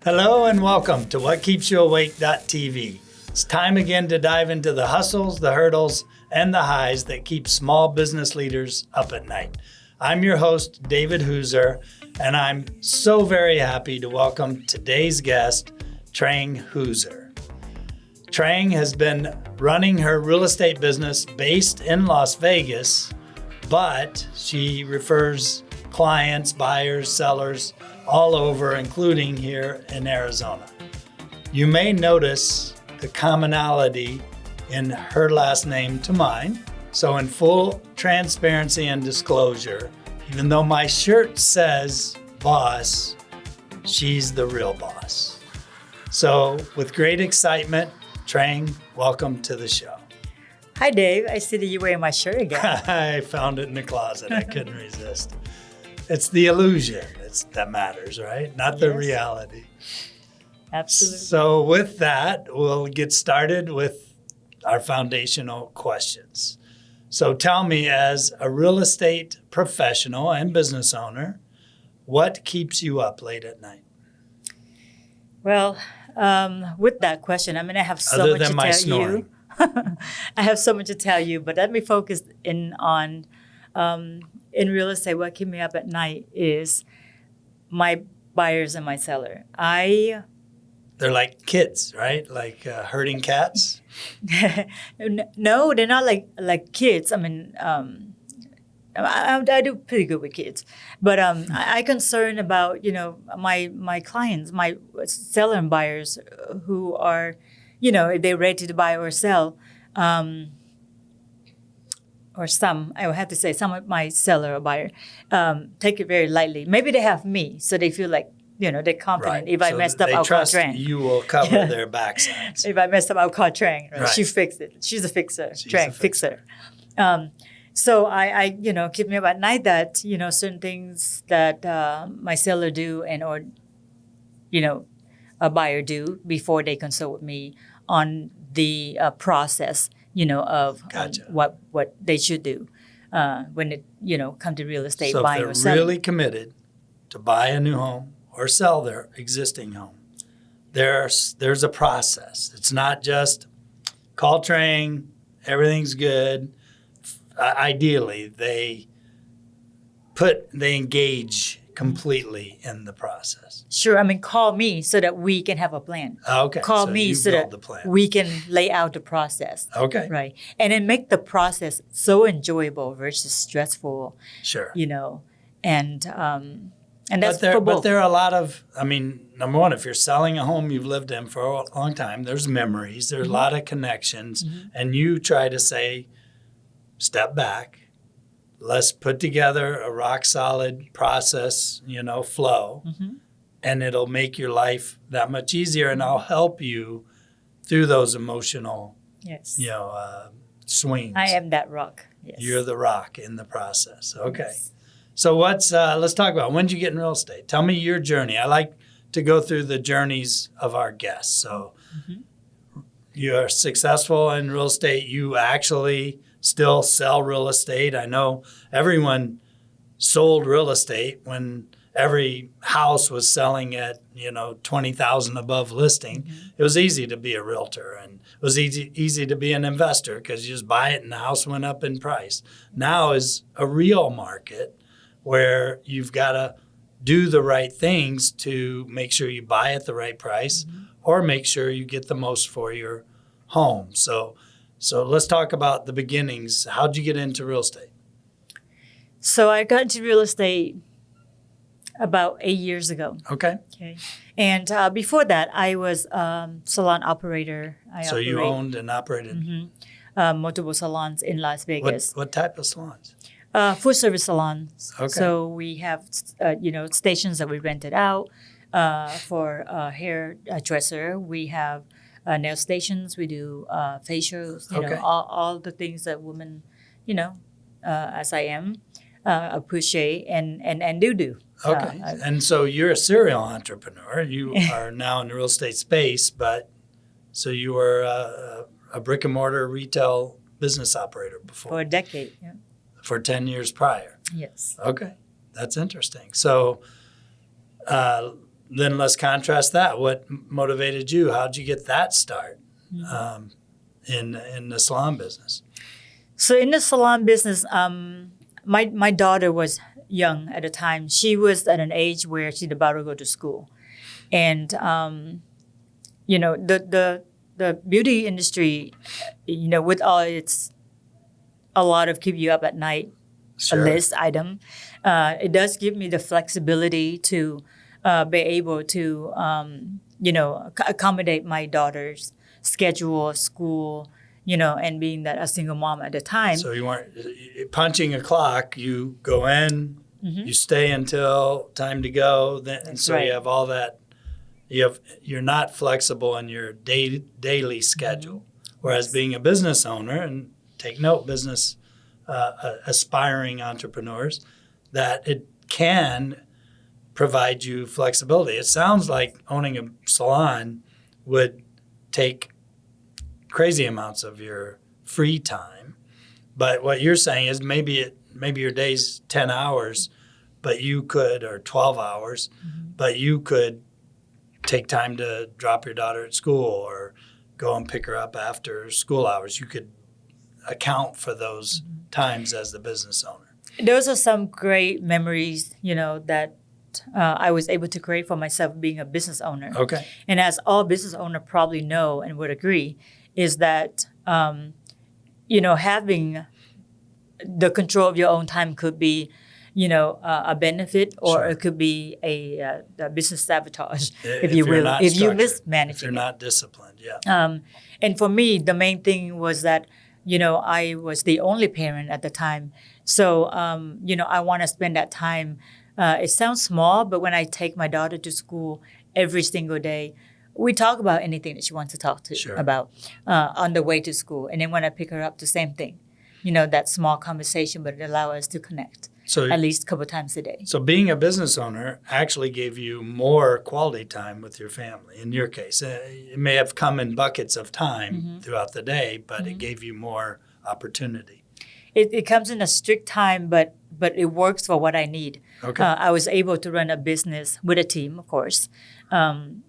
Hello and welcome to What Keeps You Awake.tv. It's time again to dive into the hustles, the hurdles, and the highs that keep small business leaders up at night. I'm your host, David Hooser, and I'm so very happy to welcome today's guest, Trang Hooser. Trang has been running her real estate business based in Las Vegas, but she refers clients, buyers, sellers all over, including here in Arizona. You may notice the commonality in her last name to mine. So in full transparency and disclosure, even though my shirt says boss, she's the real boss. So with great excitement, Trang, welcome to the show. Hi, Dave. I see that you're wearing my shirt again. I found it in the closet. I couldn't resist. It's the illusion that matters, right? Not the reality. Absolutely. So with that, we'll get started with our foundational questions. So tell me, as a real estate professional and business owner, what keeps you up late at night? Well, with that question, I mean, I have so Other much than to my tell snoring. you. I have so much to tell you, but let me focus on in real estate. What keeps me up at night is my buyers and my seller. They're like kids, right? Like herding cats? No, they're not like kids. I mean, I do pretty good with kids, but I concern about my clients, my seller and buyers who are, if they're ready to buy or sell, or some, I would have to say, some of my seller or buyer take it very lightly. Maybe they have me, so they feel like, they're confident. Right. If I So messed up, they I'll call trust Trang. you will cover their backsides. If I messed up, I'll call Trang. Right? Right. She fixed it. She's a fixer. She's Trang, a fixer. fixer. So I keep me up at night that, certain things that my seller do or a buyer do before they consult with me on the process, of Gotcha. what they should do when it, come to real estate So buying if or they're selling. really committed to buy a new home or sell their existing home, there's a process. It's not just call Trang, everything's good. Ideally, they engage completely in the process. Sure. I mean, call me so that we can have a plan. Okay. Call so me you so build that the plan. we can lay out the process. Okay. Right. And then make the process so enjoyable versus stressful, Sure. and that's for both. But there are a lot of, number one, if you're selling a home you've lived in for a long time, there's memories, there's a lot of connections, and you try to say, step back, let's put together a rock solid process, flow, and it'll make your life that much easier, and I'll help you through those emotional, Yes. swings. I am that rock. Yes. You're the rock in the process. Okay. Yes. So let's talk about, when did you get in real estate? Tell me your journey. I like to go through the journeys of our guests. So you're successful in real estate. You actually still sell real estate. I know everyone sold real estate when every house was selling at, 20,000 above listing. It was easy to be a realtor, and it was easy to be an investor because you just buy it and the house went up in price. Now is a real market where you've got to do the right things to make sure you buy at the right price or make sure you get the most for your home. So let's talk about the beginnings. How'd you get into real estate? So I got into real estate about 8 years ago. Okay. And before that, I was salon operator. So you owned and operated multiple salons in Las Vegas. What type of salons? Full service salons. Okay. So we have, stations that we rented out for hairdresser. We have nail stations. We do facials. All the things that women, as I am, appreciate and do. Okay. And so you're a serial entrepreneur. You are now in the real estate space, but so you were a brick and mortar retail business operator before. For a decade. Yeah. For 10 years prior. Yes. Okay. That's interesting. So then let's contrast that. What motivated you? How'd you get that start in the salon business? So in the salon business, my daughter was young at the time. She was at an age where she's about to go to school, and the beauty industry, with all its a lot of keep you up at night list item, it does give me the flexibility to be able to accommodate my daughter's schedule of school, and being that a single mom at the time. So you weren't punching a clock. You go in, you stay until time to go. Then, so right. You have all that. You're not flexible in your daily schedule. Whereas being a business owner, and take note, business aspiring entrepreneurs, that it can provide you flexibility. It sounds like owning a salon would take crazy amounts of your free time, but what you're saying is maybe your day's 10 hours, but you could, or 12 hours, but you could take time to drop your daughter at school or go and pick her up after school hours. You could account for those times as the business owner. Those are some great memories, that I was able to create for myself being a business owner. Okay. And as all business owners probably know and would agree, is that, having the control of your own time could be, a benefit, or sure. It could be a business sabotage, if you will, if you mismanage it. If you're not disciplined, yeah. And for me, the main thing was that, I was the only parent at the time. So, I want to spend that time. It sounds small, but when I take my daughter to school every single day, we talk about anything that she wants to talk to sure. about on the way to school. And then when I pick her up, the same thing. That small conversation, but it allows us to connect at least a couple times a day. So being a business owner actually gave you more quality time with your family. In your case, it may have come in buckets of time throughout the day, but it gave you more opportunity. It comes in a strict time, but it works for what I need. Okay. I was able to run a business with a team, of course, and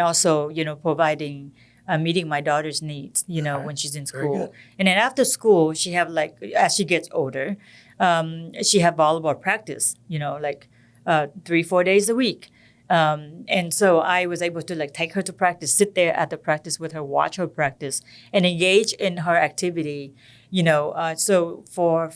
also providing. Meeting my daughter's needs, when she's in school. And then after school, she have as she gets older, she have volleyball practice, 3-4 days a week. And so I was able to take her to practice, sit there at the practice with her, watch her practice, and engage in her activity. So for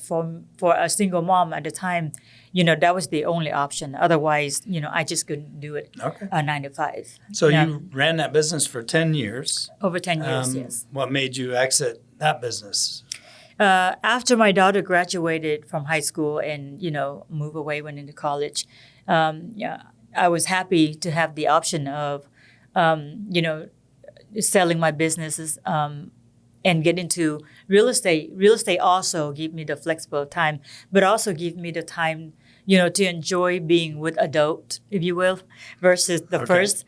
a single mom at the time, that was the only option. Otherwise, I just couldn't do it 9 to 5. So you ran that business for 10 years. Over 10 years, yes. What made you exit that business? After my daughter graduated from high school and, went into college, I was happy to have the option of, selling my businesses and get into real estate. Real estate also give me the flexible time, but also give me the time, to enjoy being with adult, if you will, versus the first,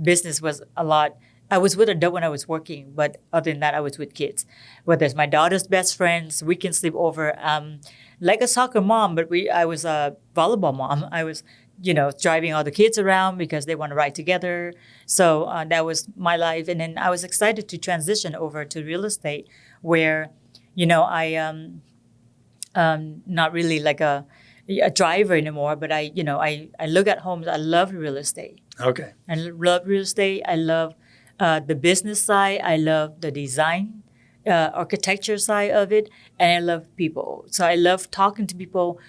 business was a lot. I was with adult when I was working, but other than that, I was with kids. Whether it's my daughter's best friends, we can sleep over, like a soccer mom, but I was a volleyball mom. I was, driving all the kids around because they want to ride together. So that was my life. And then I was excited to transition over to real estate where, I not really like a driver anymore, but I look at homes. I love real estate. Okay. I love real estate. I love the business side. I love the design, architecture side of it. And I love people. So I love talking to people,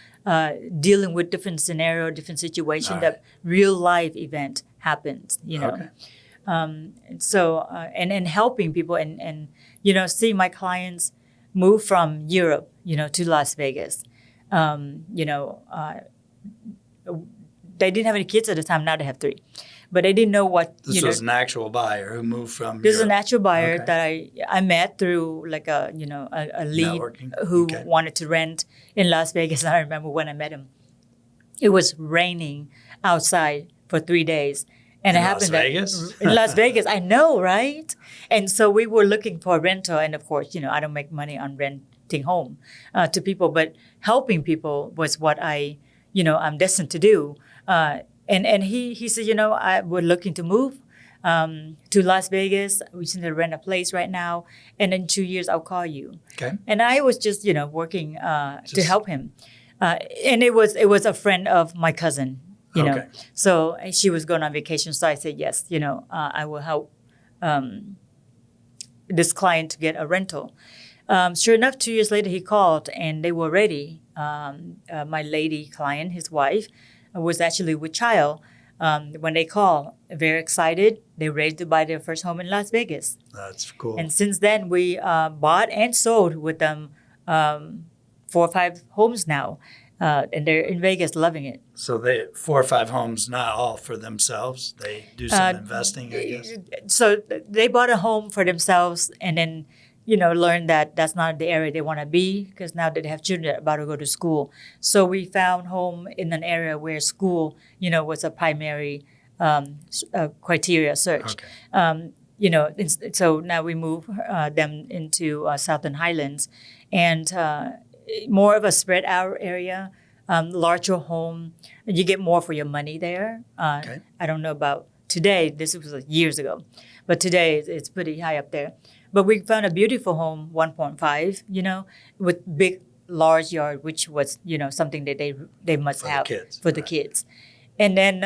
dealing with different scenario, different situation, that real life event happens, Okay. And helping people and see my clients move from Europe, to Las Vegas. They didn't have any kids at the time. Now they have 3. But they didn't know what... This was an actual buyer who moved from This is Europe. an actual buyer that I met through a lead who wanted to rent in Las Vegas. I remember when I met him. It was raining outside for 3 days. And in it happened Las Vegas? In Las Vegas. I know, right? And so we were looking for a rental. And of course, I don't make money on renting home to people. But helping people was what I I'm destined to do. And he said, we're looking to move to Las Vegas. We need to rent a place right now, and in 2 years I'll call you. Okay. And I was just working to help him, and it was a friend of my cousin. Okay. So she was going on vacation, so I said yes. I will help this client to get a rental. Sure enough, 2 years later he called and they were ready. My lady client, his wife, was actually with child. When they called, very excited, they're ready to buy their first home in Las Vegas. That's cool. And since then, we bought and sold with them 4 or 5 homes now. And they're in Vegas loving it. So 4 or 5 homes, not all for themselves. They do some investing, I guess. So they bought a home for themselves and then, learned that that's not the area they want to be because now that they have children that are about to go to school. So we found home in an area where school, was a primary criteria search. Okay. So now we move them into Southern Highlands and more of a spread out area, larger home. You get more for your money there. Okay. I don't know about today. This was years ago. But today it's pretty high up there. But we found a beautiful home, 1.5, with big, large yard, which was, something that they must For have the kids, for the right. kids. And then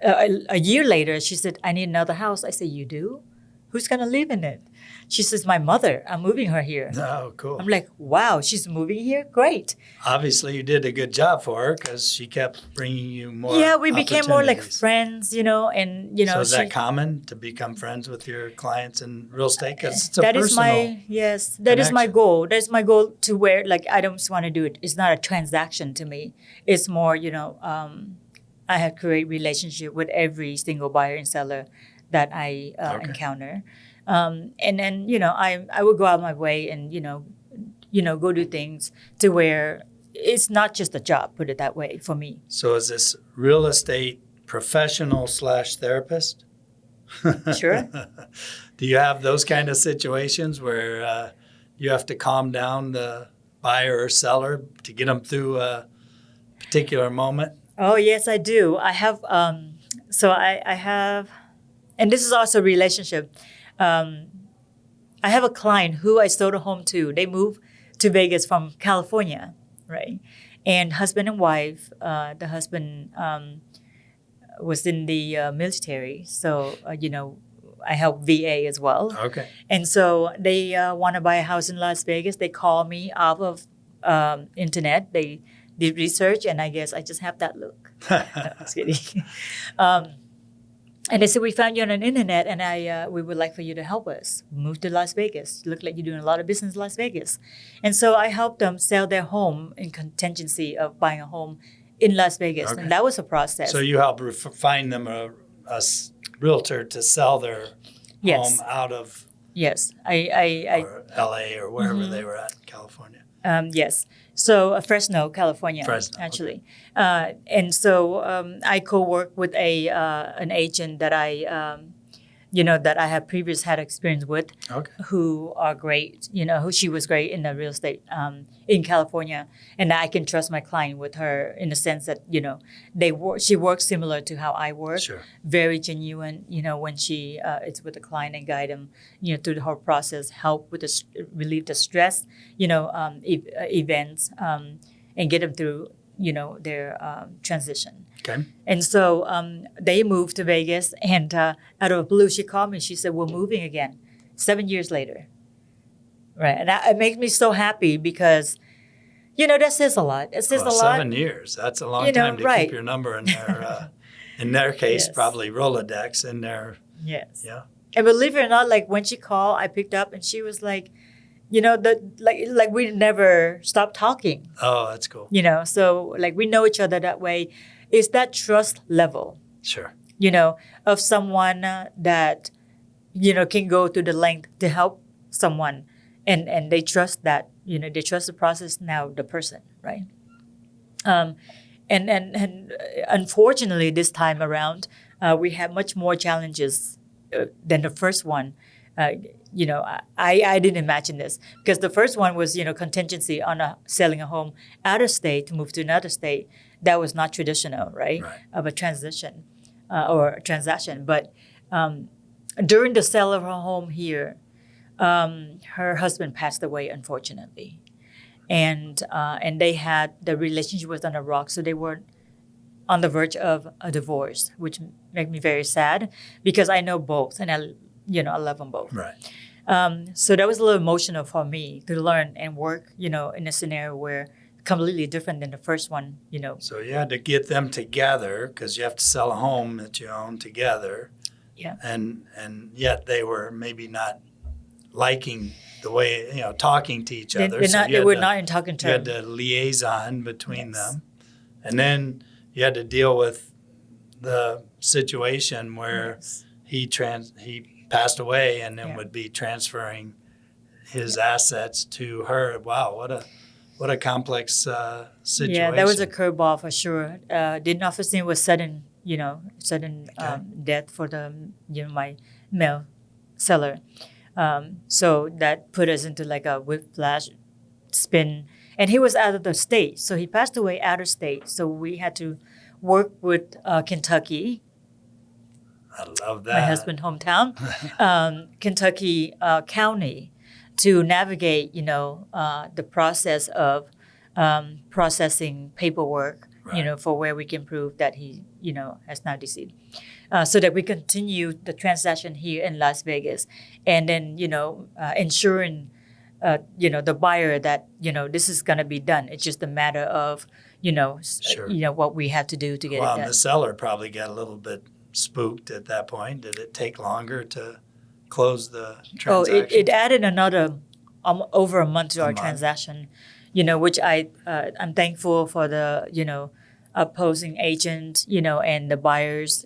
a year later, she said, I need another house. I said, you do? Who's going to live in it? She says, my mother. I'm moving her here. Oh, cool. I'm like, wow, she's moving here? Great. Obviously, you did a good job for her because she kept bringing you more. Yeah, we became more like opportunities. friends, and, So is that common to become friends with your clients in real estate? Because it's a that personal. is that is my connection. goal. That's my goal to where, I don't just want to do it. It's not a transaction to me. It's more, I have created relationship with every single buyer and seller that I Okay. encounter. And then, I would go out my way and, go do things to where it's not just a job, put it that way, for me. So is this real estate professional / therapist? Sure. Do you have those kind of situations where you have to calm down the buyer or seller to get them through a particular moment? Oh, yes, I do. I have, I have, and this is also a relationship. I have a client who I sold a home to. They moved to Vegas from California, right? And husband and wife, the husband was in the military. So, I help VA as well. Okay. And so they want to buy a house in Las Vegas. They call me off of internet. They did research, and I guess I just have that look. No, I'm just kidding. And they said, we found you on the internet, and we would like for you to help us move to Las Vegas. You look like you're doing a lot of business in Las Vegas. And so I helped them sell their home in contingency of buying a home in Las Vegas. Okay. And that was a process. So you help find them a realtor to sell their Yes. home out of Yes. or LA or wherever they were at in California. Yes. So Fresno, California, Fresno, actually. And so I co-work with an agent that that I have had experience with, Okay. who are great. Who she was great in the real estate in California, and I can trust my client with her in the sense that she works similar to how I work. Sure. Very genuine. When she is with the client and guide them, through the whole process, help with relieve the stress, events, and get them through their transition. Okay. And so they moved to Vegas, and out of the blue, she called me. She said, we're moving again, 7 years later. Right. And it makes me so happy because, that says a lot. It says a lot. 7 years. That's a long time to right. keep your number in their, in their case, Yes. probably Rolodex in their, Yes. yeah. And believe it or not, when she called, I picked up, and she was like, like we never stopped talking. Oh, that's cool. So we know each other that way. It's that trust level, Sure. of someone that, can go to the length to help someone, and they trust that, they trust the process, now the person, right? And unfortunately, this time around, we have much more challenges than the first one. I didn't imagine this because the first one was, contingency on selling a home out of state to move to another state. that was not traditional, right? Right. Of a transition or a transaction. But during the sale of her home here, her husband passed away, unfortunately, and they had the relationship was on a rock, so they were on the verge of a divorce, which made me very sad because I know both, and I love them both. Right. So that was a little emotional for me to learn and work, in a scenario where completely different than the first one, So you had to get them together because you have to sell a home that you own together. Yeah. And yet they were maybe not liking the way, talking to each other. They were not in talking You had terms. the liaison between Yes. them. And then you had to deal with the situation where Yes. he passed away and then Yeah. would be transferring his assets to her. Wow, what a complex situation. Yeah, that was a curveball for sure. Did not foresee it was sudden, sudden Okay. death for the, my male seller. So that put us into like a whiplash spin. And he was out of the state. So he passed away out of state. So we had to work with Kentucky, I love that. my husband's hometown, Kentucky County, to navigate, the process of processing paperwork, Right. for where we can prove that he, has now deceased. So that we continue the transaction here in Las Vegas, and then, ensuring, the buyer that, this is going to be done. It's just a matter of, Sure. what we have to do to get Well, it and done. the seller probably got a little bit spooked at that point. Did it take longer to close the Oh, transaction? it added another over a month to our month. transaction, which I'm thankful for the opposing agent, and the buyers,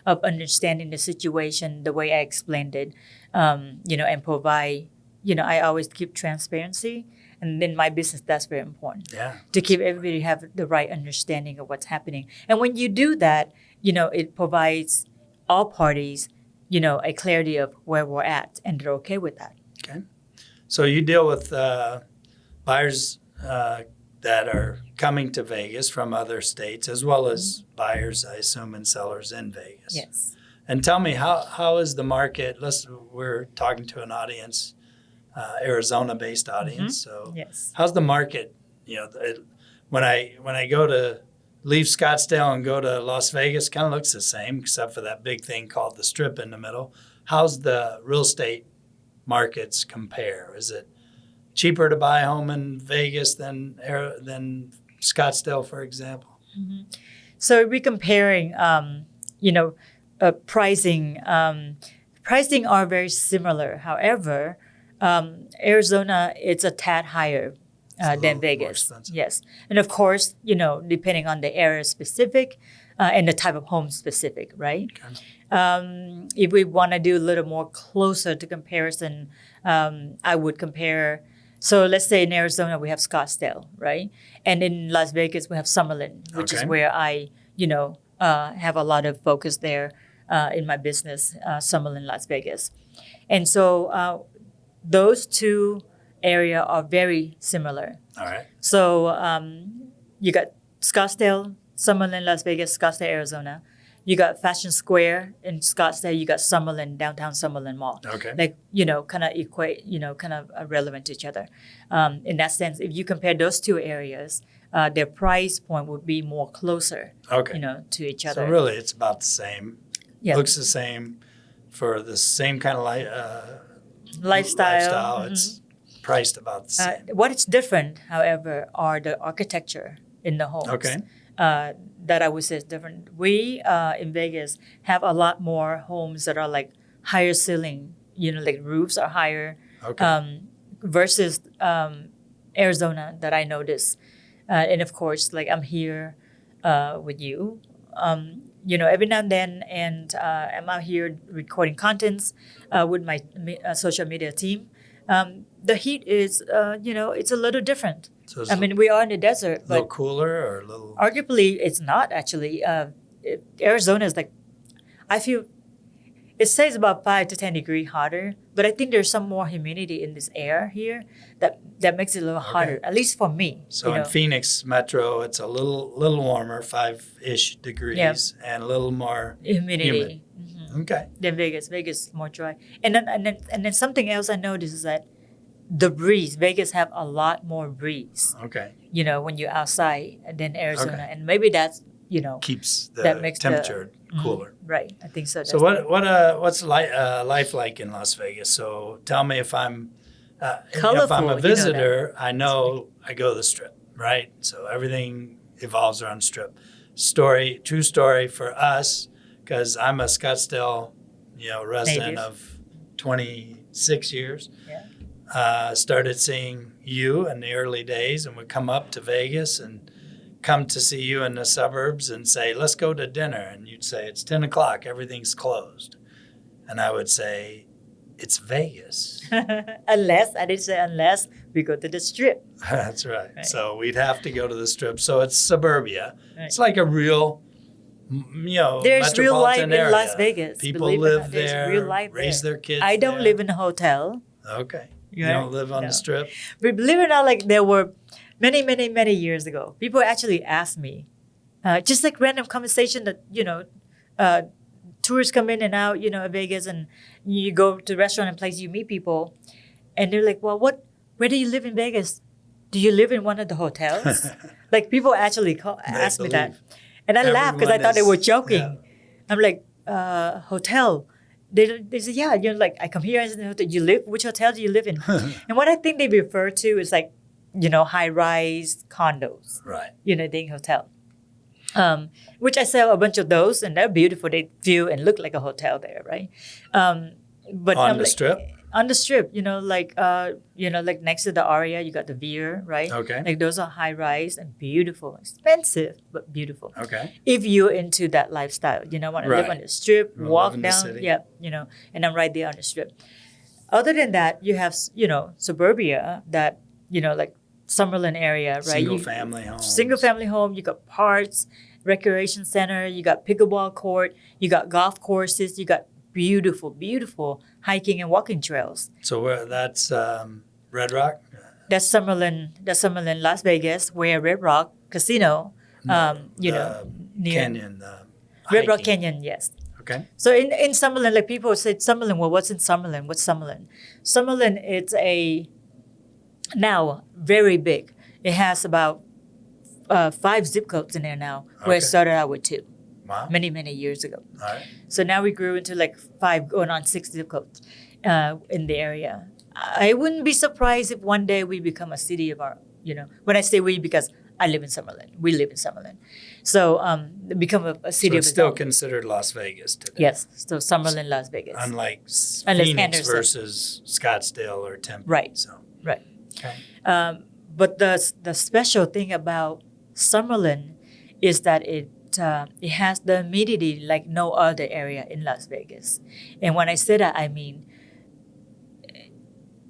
of understanding the situation the way I explained it, and provide, I always keep transparency, and in my business that's very important. Yeah. To keep everybody have the right understanding of what's happening, and when you do that, it provides all parties, a clarity of where we're at, and they're okay with that. Okay. So you deal with buyers that are coming to Vegas from other states, as well as buyers, I assume, and sellers in Vegas. Yes. And tell me, how is the market? We're talking to an audience, Arizona-based audience. So Yes. how's the market? When I go to leave Scottsdale and go to Las Vegas, kind of looks the same, except for that big thing called the Strip in the middle. How's the real estate markets compare? Is it cheaper to buy a home in Vegas than Scottsdale, for example? So we're comparing, pricing. Pricing are very similar. However, Arizona, it's a tad higher It's a than little more Vegas. expensive. Yes. And of course, depending on the area specific and the type of home specific, right? Okay. If we want to do a little more closer to comparison, I would compare. So let's say in Arizona, we have Scottsdale, right? And in Las Vegas, we have Summerlin, which is Okay. where I, have a lot of focus there in my business, Summerlin, Las Vegas. And so those two areas are very similar. All right. So you got Scottsdale, Summerlin, Las Vegas, Scottsdale, Arizona. You got Fashion Square in Scottsdale. You got Summerlin, downtown Summerlin Mall. Okay. Like, kind of equate, kind of relevant to each other. In that sense, if you compare those two areas, their price point would be more closer, Okay. to each other. So really, it's about the same. Yeah. Looks the same for the same kind of Lifestyle. It's priced about the same. What is different, however, are the architecture in the homes. Okay. That I would say is different. We in Vegas have a lot more homes that are like higher ceiling, like roofs are higher, Okay. versus Arizona that I noticed. And of course, like I'm here with you, every now and then, and I'm out here recording contents with my social media team. The heat is, it's a little different. So it's I mean, we are in the desert, a little but cooler or a little. arguably it's not actually. Arizona is like, I feel it says about 5 to 10 degrees hotter, but I think there's some more humidity in this air here that makes it a little hotter, at least for me. So in Phoenix Metro, it's a little warmer, 5-ish degrees, and a little more humidity. Humid. Okay. Then Vegas more dry. And then something else I noticed is that the breeze, Vegas have a lot more breeze. Okay. When you're outside than Arizona, and maybe that's keeps the that makes temperature cooler. Right, I think so. So what's life like in Las Vegas? So tell me if I'm a visitor, I know I go to the Strip, right? So everything evolves around Strip. True story for us, because I'm a Scottsdale, resident Native. of 26 years. Yeah. Started seeing you in the early days, and would come up to Vegas and come to see you in the suburbs and say, let's go to dinner. And you'd say, it's 10 o'clock, everything's closed. And I would say, it's Vegas. Unless we go to the Strip. That's right. So we'd have to go to the Strip. So it's suburbia. Right. It's like a real, there's real life area. in Las Vegas. People live there, real life raise their kids I don't live in a hotel. Okay. You don't live on the Strip? But believe it or not, there were many, many, many years ago, people actually asked me, just like random conversation that, tourists come in and out, Vegas, and you go to restaurant and place, you meet people, and they're like, well, where do you live in Vegas? Do you live in one of the hotels? Like, people actually ask me that. And I laughed because I thought they were joking. Yeah. I'm like, hotel. They say, yeah, I come here and say, which hotel do you live in? And what I think they refer to is like, high-rise condos. Right. They hotel. Which I sell a bunch of those, and they're beautiful. They feel and look like a hotel there, right? But on the Strip? On the Strip, like next to the Aria, you got the Veer, right? Okay. Like those are high-rise and beautiful. Expensive, but beautiful. Okay. If you're into that lifestyle, want to live on the Strip, walk down, and I'm right there on the Strip. Other than that, you have, suburbia that, like Summerlin area, right? Single family home. You got parks, recreation center. You got pickleball court. You got golf courses. You got beautiful, beautiful hiking and walking trails. So that's Red Rock? That's Summerlin, Las Vegas, where Red Rock Casino, near Canyon. Red Rock Canyon, yes. Okay. So in Summerlin, like people say Summerlin, well, what's in Summerlin? What's Summerlin? Summerlin, it's now very big. It has about 5 zip codes in there now, where it started out with 2. Wow. Many, many years ago. All right. So now we grew into like 5, going on 6 zip codes in the area. I wouldn't be surprised if one day we become a city of our, when I say we, because I live in Summerlin. We live in Summerlin. So become a city of it's still considered Las Vegas today. Yes, so Summerlin, Las Vegas. Unlike Phoenix versus Scottsdale or Tempe. Right. So. Right. Okay. But the special thing about Summerlin is that it has the humidity like no other area in Las Vegas. And when I say that, I mean,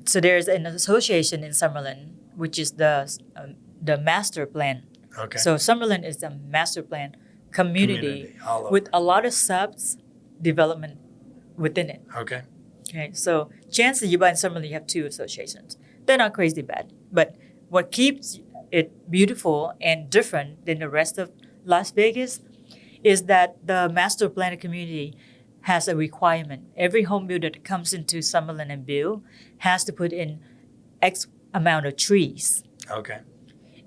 so there's an association in Summerlin, which is the master plan. Okay. So Summerlin is the master plan community with a lot of subs development within it. Okay. Okay. So chances you buy in Summerlin, you have 2 associations. They're not crazy bad, but what keeps it beautiful and different than the rest of Las Vegas is that the master plan community has a requirement. Every home builder that comes into Summerlin and build has to put in X amount of trees. Okay.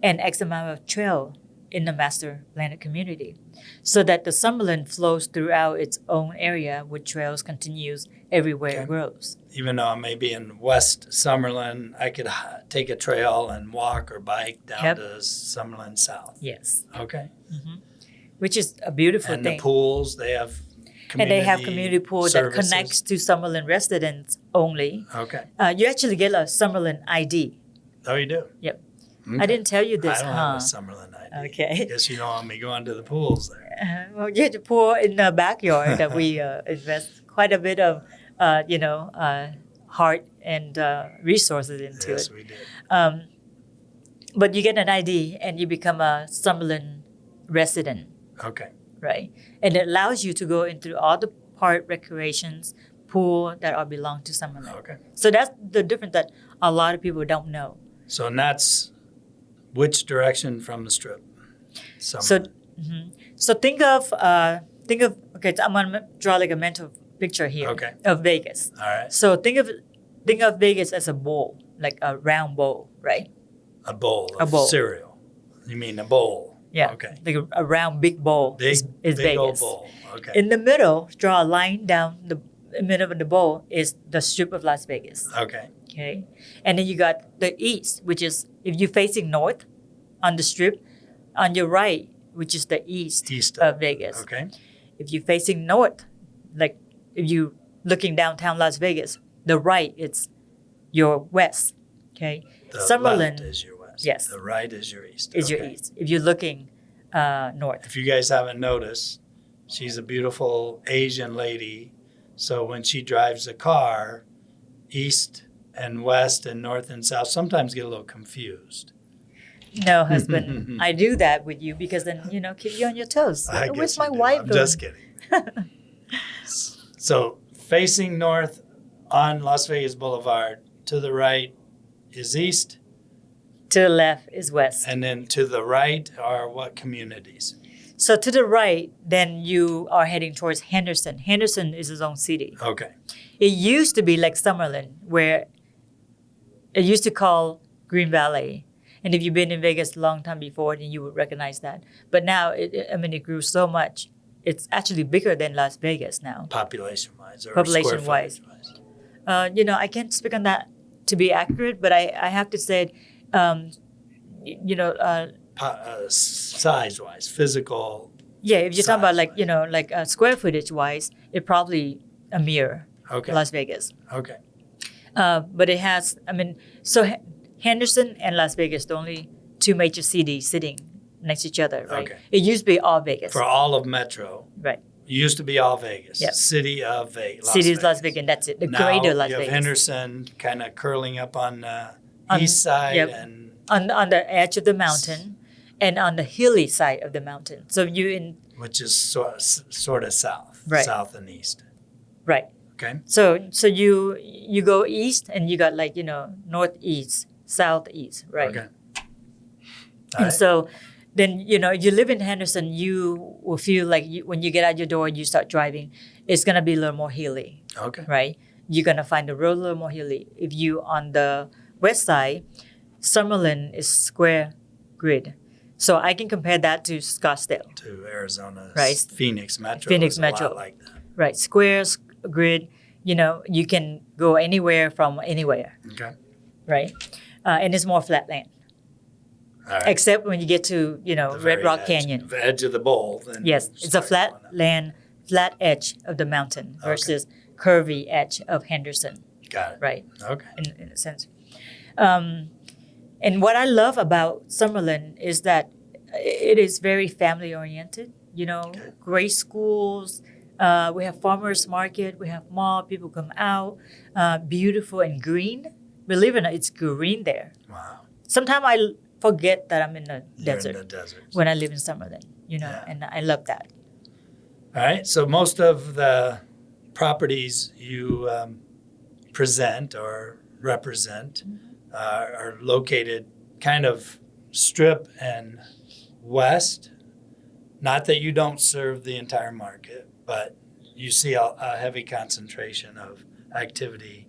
And X amount of trail in the master plan community, so that the Summerlin flows throughout its own area with trails continues everywhere it grows. Even though I may be in West Summerlin, I could take a trail and walk or bike down to Summerlin South. Yes. Okay. Mm-hmm. Which is a beautiful thing. And the pools, they have community pool that connects to Summerlin residents only. Okay. You actually get a Summerlin ID. Oh, you do? Yep. Okay. I didn't tell you this, I don't have a Summerlin ID. Okay. I guess you don't want me going to the pools there. Well, you have the pool in the backyard that we invest quite a bit of, heart and resources into it. Yes, we did. But you get an ID and you become a Summerlin resident. Okay. Right. And it allows you to go into all the park, recreations, pool that all belong to Summerlin. Okay. So that's the difference that a lot of people don't know. So and that's which direction from the Strip? So, so think of okay. So I'm gonna draw like a mental picture here of Vegas. All right. So think of Vegas as a bowl, like a round bowl, right? A bowl of cereal. You mean a bowl? Yeah. Okay. Like a round big bowl is big Vegas. old bowl. Okay. In the middle, draw a line down the middle of the bowl is the Strip of Las Vegas. Okay. Okay. And then you got the east, which is if you're facing north on the Strip, on your right, which is the east of Vegas. Okay. If you're facing north, like if you looking downtown Las Vegas, the right it's your west. Okay. The Summerlin left is your west. Yes. The right is your east. Is your east. If you're looking north. If you guys haven't noticed, she's a beautiful Asian lady. So when she drives a car, east and west and north and south sometimes get a little confused. No, husband, I do that with you because then, keep you on your toes. Where's my wife I'm going? just kidding. So facing north on Las Vegas Boulevard, to the right is east. To the left is west. And then to the right are what communities? So to the right, then you are heading towards Henderson. Henderson is its own city. Okay. It used to be like Summerlin, where it used to call Green Valley. And if you've been in Vegas a long time before, then you would recognize that. But now, it grew so much. It's actually bigger than Las Vegas now. Population-wise or Population-wise. square I can't speak on that to be accurate, but I have to say, size-wise, physical. Yeah, if you're talking about square footage-wise, it probably a mirror Las Vegas. Okay. But it has, Henderson and Las Vegas, the only two major cities sitting next to each other, right? Okay. It used to be all Vegas. For all of Metro. Right. It used to be all Vegas. Yep. City of Vegas. City of Las Vegas, and that's it. The now greater Las you have Vegas. Henderson kind of curling up on the east side. Yep. And on the edge of the mountain and on the hilly side of the mountain. So which is sort of south. Right. South and east. Right. Okay. So you go east and you got northeast, southeast, right? Okay. And so then, if you live in Henderson, you will feel like when you get out your door and you start driving, it's going to be a little more hilly, Okay. right? You're going to find the road a little more hilly. If you on the west side, Summerlin is square grid. So I can compare that to Scottsdale. To Arizona. Right. Phoenix Metro. Phoenix is a Metro. lot like that. Right. Square grid, you can go anywhere from anywhere, Okay. right? And it's more flat land. All right. Except when you get to, The Red very Rock edge, Canyon. The edge of the bowl. Then Yes, it's a flat land, flat edge of the mountain versus curvy edge of Henderson, Got it. right? Okay. In a sense. And what I love about Summerlin is that it is very family oriented. Great schools. We have farmers market. We have mall. People come out. Beautiful and green. Believe it or not, it's green there. Wow. Sometimes I forget that I'm in the desert You're in the desert. when I live in Summerlin. And I love that. All right. So most of the properties you present or represent are located kind of strip and west. Not that you don't serve the entire market, but you see a heavy concentration of activity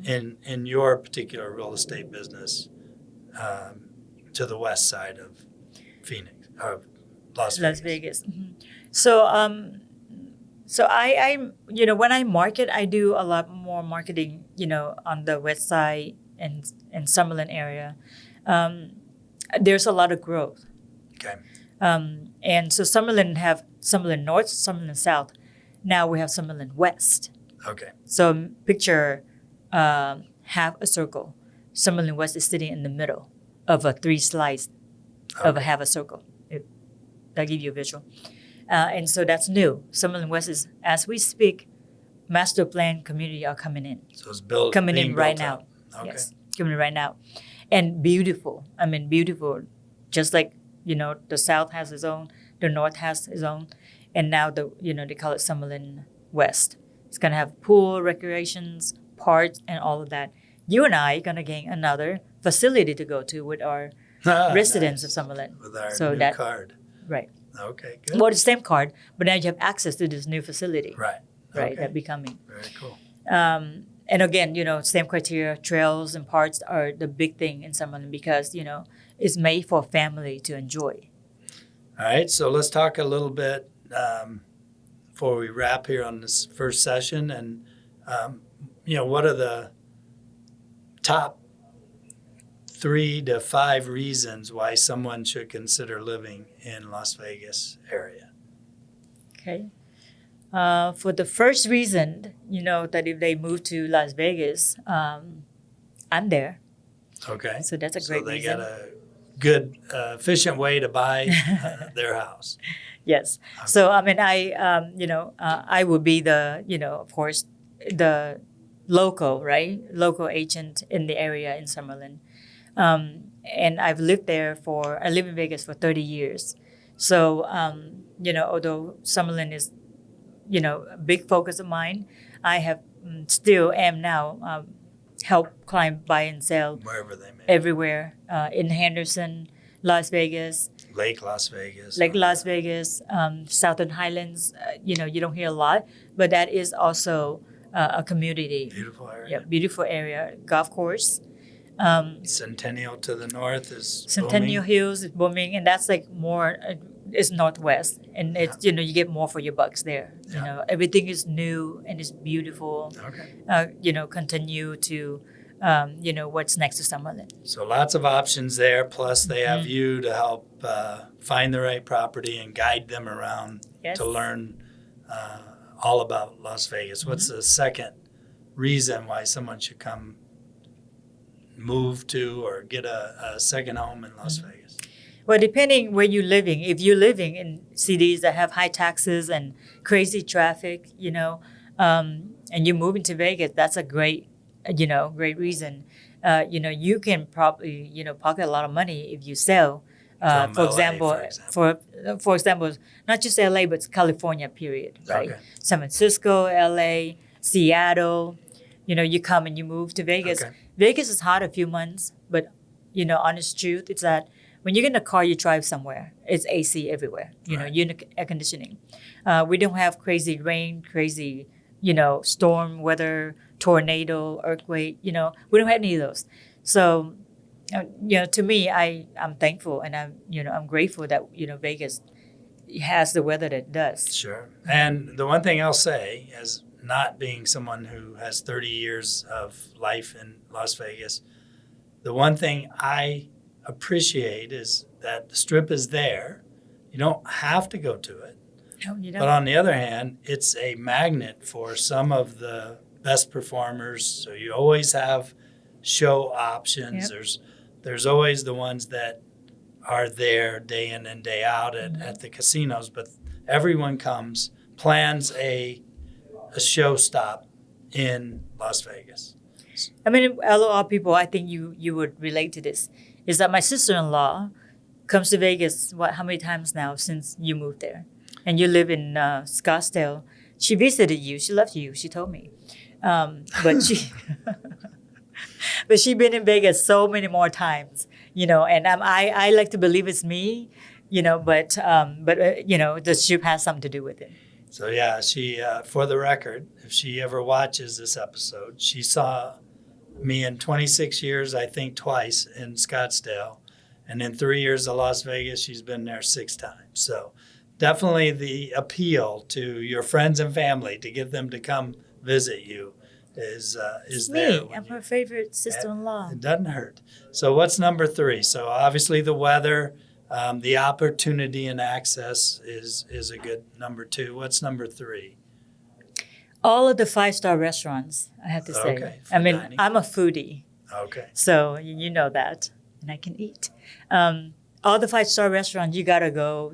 in your particular real estate business to the west side of Phoenix or Las Vegas. Mm-hmm. So I when I market, I do a lot more marketing, on the west side and Summerlin area. There's a lot of growth. Okay. And so Summerlin have Summerlin North, Summerlin South. Now we have Summerlin West. Okay. So picture half a circle. Summerlin West is sitting in the middle of a three slice of a half a circle. That'll give you a visual. And so that's new. Summerlin West is, as we speak, master plan community are coming in. So it's coming in right now. Okay. Yes, coming in right now. And beautiful. Beautiful. Just like, the South has its own, the North has its own. And now they call it Summerlin West. It's gonna have pool, recreations, parks, and all of that. You and I gonna gain another facility to go to with our residents Nice. of Summerlin. With our So new that card. right. Okay, good. Well, the same card, but now you have access to this new facility. Right. Right. Okay. That becoming. Very cool. And again, same criteria. Trails and parks are the big thing in Summerlin because it's made for family to enjoy. All right, so let's talk a little bit before we wrap here on this first session. And, what are the top 3 to 5 reasons why someone should consider living in Las Vegas area? Okay. For the first reason, that if they move to Las Vegas, I'm there. Okay. So that's a great So they reason. got a good, efficient way to buy their house. Yes. So I mean, I would be the, of course, the local, right? Local agent in the area in Summerlin. And I live in Vegas for 30 years. So, although Summerlin is, a big focus of mine, I have still am now help client buy and sell Wherever they may. everywhere in Henderson, Las Vegas, Lake Las Vegas. Las Vegas, Southern Highlands. You don't hear a lot, but that is also a community. Beautiful area. Yeah, beautiful area. Golf course. Centennial to the north is Centennial booming. Hills is booming, and that's like more. It's northwest, and it's you get more for your bucks there. Yeah. Everything is new and it's beautiful. Okay. Continue to, what's next to Summerlin. So lots of options there. Plus, they have Mm-hmm. you to help find the right property and guide them around Yes. to learn all about Las Vegas. What's the second reason why someone should come move to or get a second home in Las Vegas? Well, depending where you're living, if you're living in cities that have high taxes and crazy traffic, and you're moving to Vegas, that's a great reason. You can probably, pocket a lot of money if you sell. From For LA, example, for example, not just LA, but California, period, right? Okay. San Francisco, LA, Seattle, you come and you move to Vegas. Okay. Vegas is hot a few months, but, honest truth, it's that when you get in a car, you drive somewhere, it's AC everywhere, Right. unit air conditioning. We don't have crazy rain, crazy, storm weather, tornado, earthquake, we don't have any of those. So, to me, I'm thankful and I'm grateful that, Vegas has the weather that it does. Sure. And the one thing I'll say, as not being someone who has 30 years of life in Las Vegas, the one thing I appreciate is that the Strip is there. You don't have to go to it. No, you don't. But on the other hand, it's a magnet for some of the best performers. So you always have show options. Yep. There's always the ones that are there day in and day out at the casinos, but everyone comes, plans a show stop in Las Vegas. I mean, a lot of people, I think you would relate to this, is that my sister-in-law comes to Vegas, how many times now since you moved there? And you live in Scottsdale. She visited you. She loved you. She told me. But she's been in Vegas so many more times, and I like to believe it's me, but the Strip has something to do with it. So yeah, she, for the record, if she ever watches this episode, she saw me in 26 years, I think twice in Scottsdale. And in 3 years of Las Vegas, she's been there 6 times. So definitely the appeal to your friends and family to get them to come visit you is there. Me. I'm her favorite sister-in-law. It doesn't hurt. So what's number 3? So obviously the weather, the opportunity and access is a good number 2. What's number 3? All of the 5-star restaurants, I have to say. Okay, I mean, dining. I'm a foodie, Okay. so you know that, and I can eat. All the 5-star restaurants, you gotta go.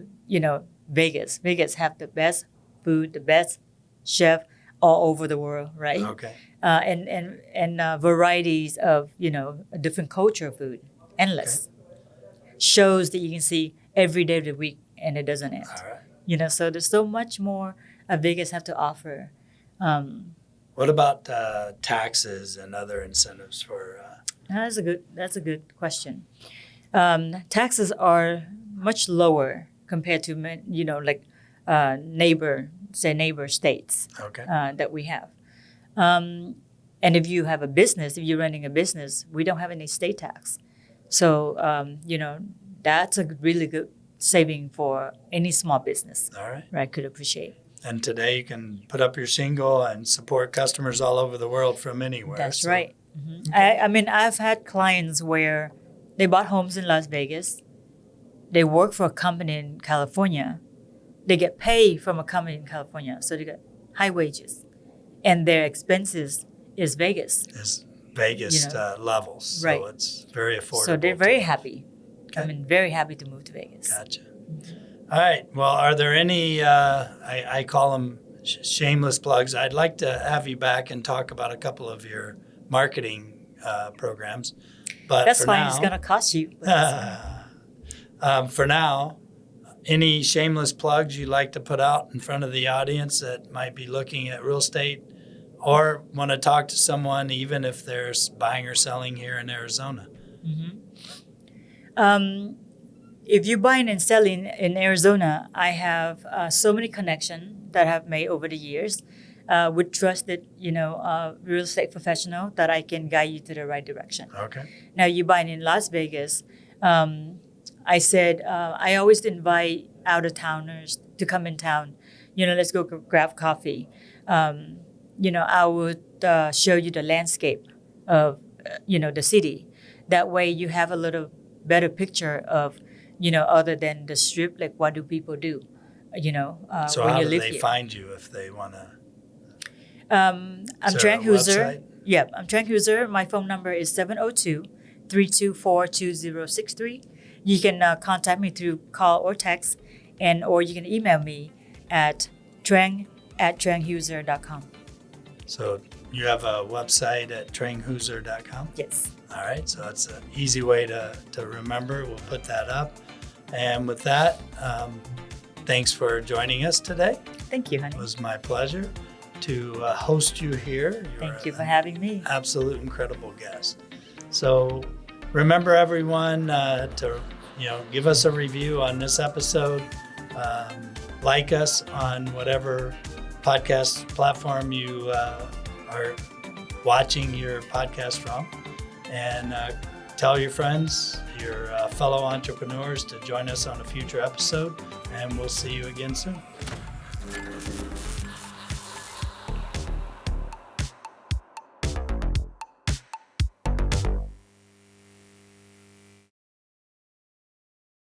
Vegas. Vegas have the best food, the best chef all over the world, right? Okay. And varieties of different culture of food, endless. Shows that you can see every day of the week, and it doesn't end. All right. So there's so much more Vegas have to offer. What about taxes and other incentives for? That's a good question. Taxes are much lower compared to neighbor states Okay. that we have. And if you have a business, if you're running a business, we don't have any state tax. So, that's a really good saving for any small business. All right. Right, could appreciate. And today you can put up your shingle and support customers all over the world from anywhere. That's right. Mm-hmm. Okay. I've had clients where they bought homes in Las Vegas. They work for a company in California. They get paid from a company in California. So they get high wages. And their expenses is Vegas. Is Vegas levels. So right. it's very affordable. So they're very happy. Okay. Very happy to move to Vegas. Gotcha. All right. Well, are there any, I call them shameless plugs. I'd like to have you back and talk about a couple of your marketing programs. But that's for fine. now, It's going to cost you. For now, any shameless plugs you'd like to put out in front of the audience that might be looking at real estate or want to talk to someone, even if they're buying or selling here in Arizona? Mm-hmm. If you're buying and selling in Arizona, I have so many connections that I've made over the years with trusted, real estate professional that I can guide you to the right direction. Okay. Now, you're buying in Las Vegas. I said I always invite out-of-towners to come in town. Let's go grab coffee. I would show you the landscape of, the city. That way you have a little better picture of, other than the strip, like what do people do, so when how you do live they here. find you if they want to? I'm Trang Hooser. Yep, I'm Trang Hooser. My phone number is 702-324-2063. You can contact me through call or text, or you can email me at trang@tranghooser.com. So you have a website at tranghooser.com? Yes. All right, so it's an easy way to remember. We'll put that up. And with that, thanks for joining us today. Thank you, honey. It was my pleasure to host you here. Thank you for having me. Absolute incredible guest. So remember, everyone, to give us a review on this episode. Like us on whatever podcast platform you are watching your podcast from, and tell your friends, your fellow entrepreneurs, to join us on a future episode, and we'll see you again soon.